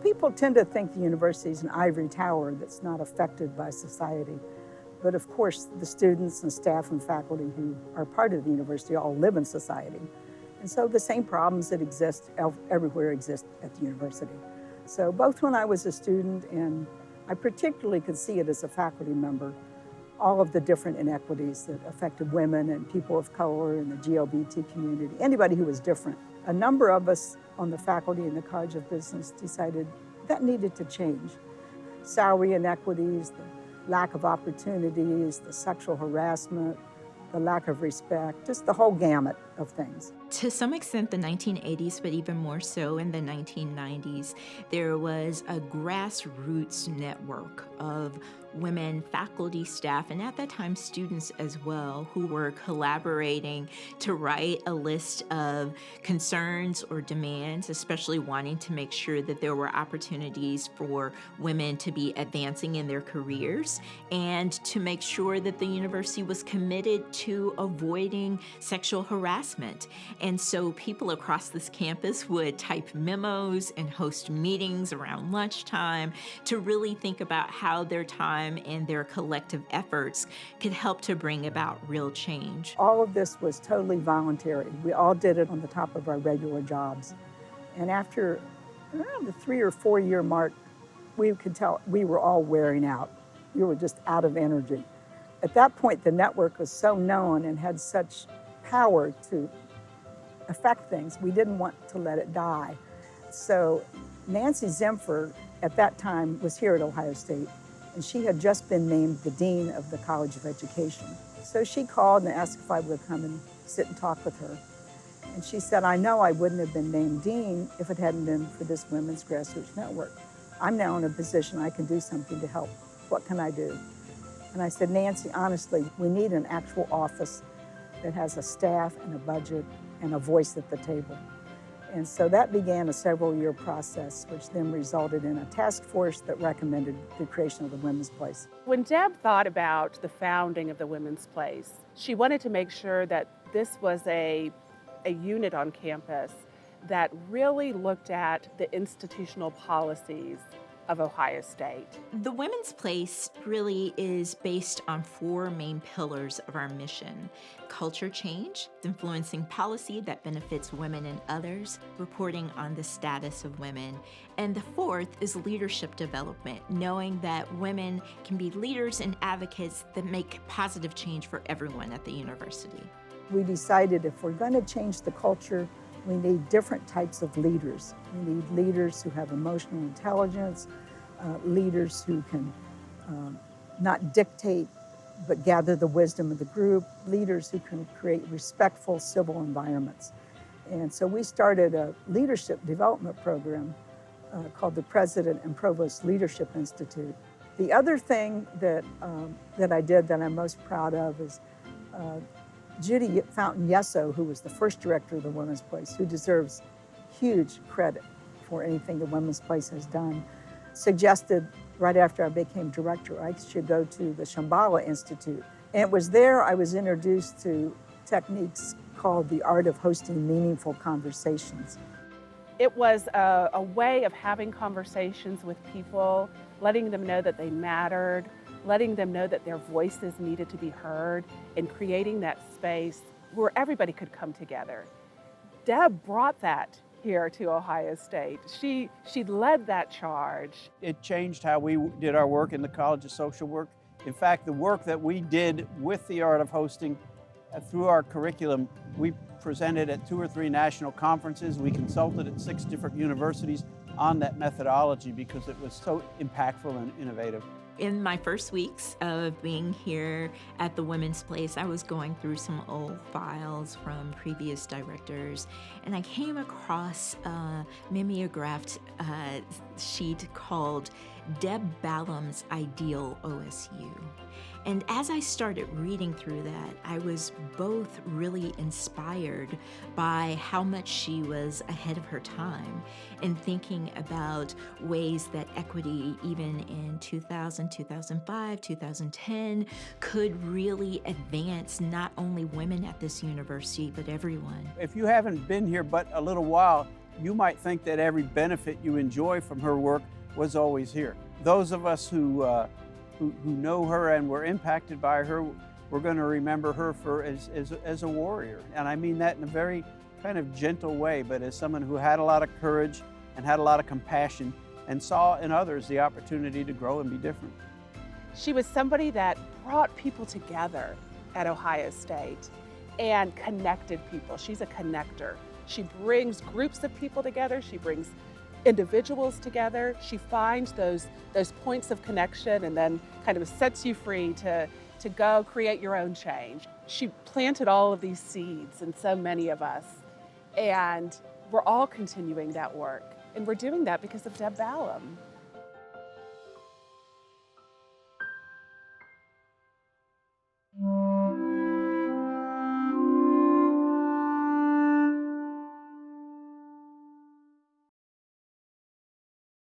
people tend to think the university is an ivory tower that's not affected by society. But of course, the students and staff and faculty who are part of the university all live in society. And so the same problems that exist everywhere exist at the university. So both when I was a student and I particularly could see it as a faculty member, all of the different inequities that affected women and people of color and the GLBT community, anybody who was different. A number of us on the faculty in the College of Business decided that needed to change. Salary inequities, the lack of opportunities, the sexual harassment, the lack of respect, just the whole gamut of things. To some extent, the 1980s, but even more so in the 1990s, there was a grassroots network of women, faculty, staff, and at that time students as well, who were collaborating to write a list of concerns or demands, especially wanting to make sure that there were opportunities for women to be advancing in their careers and to make sure that the university was committed to avoiding sexual harassment. And so people across this campus would type memos and host meetings around lunchtime to really think about how their time and their collective efforts could help to bring about real change. All of this was totally voluntary. We all did it on the top of our regular jobs. And after around the 3 or 4 year mark, we could tell we were all wearing out. We were just out of energy. At that point, the network was so known and had such power to affect things, we didn't want to let it die. So Nancy Zimpher, at that time, was here at Ohio State, and she had just been named the Dean of the College of Education. So she called and asked if I would come and sit and talk with her. And she said, I know I wouldn't have been named Dean if it hadn't been for this Women's Grassroots Network. I'm now in a position I can do something to help. What can I do? And I said, Nancy, honestly, we need an actual office that has a staff and a budget and a voice at the table. And so that began a several-year process, which then resulted in a task force that recommended the creation of the Women's Place. When Deb thought about the founding of the Women's Place, she wanted to make sure that this was a unit on campus that really looked at the institutional policies of Ohio State. The Women's Place really is based on 4 main pillars of our mission: culture change, influencing policy that benefits women and others, reporting on the status of women, and the 4th is leadership development, knowing that women can be leaders and advocates that make positive change for everyone at the university. We decided if we're going to change the culture, we need different types of leaders. We need leaders who have emotional intelligence, leaders who can not dictate but gather the wisdom of the group, leaders who can create respectful civil environments. And so we started a leadership development program called the President and Provost Leadership Institute. The other thing that I did that I'm most proud of is Judy Fountain Yesso, who was the first director of the Women's Place, who deserves huge credit for anything the Women's Place has done, suggested right after I became director, I should go to the Shambhala Institute. And it was there I was introduced to techniques called the art of hosting meaningful conversations. It was a way of having conversations with people, letting them know that they mattered, letting them know that their voices needed to be heard, and creating that space where everybody could come together. Deb brought that here to Ohio State. She led that charge. It changed how we did our work in the College of Social Work. In fact, the work that we did with the art of hosting through our curriculum, we presented at 2 or 3 national conferences. We consulted at 6 different universities on that methodology because it was so impactful and innovative. In my first weeks of being here at the Women's Place, I was going through some old files from previous directors, and I came across a mimeographed sheet called Deb Ballam's Ideal OSU. And as I started reading through that, I was both really inspired by how much she was ahead of her time and thinking about ways that equity, even in 2000, 2005, 2010, could really advance not only women at this university, but everyone. If you haven't been here but a little while, you might think that every benefit you enjoy from her work was always here. Those of us who know her and were impacted by her, we're going to remember her as a warrior. And I mean that in a very kind of gentle way, but as someone who had a lot of courage and had a lot of compassion and saw in others the opportunity to grow and be different. She was somebody that brought people together at Ohio State and connected people. She's a connector. She brings groups of people together. She brings individuals together. She finds those points of connection and then kind of sets you free to go create your own change. She planted all of these seeds in so many of us, and we're all continuing that work. And we're doing that because of Deb Ballam.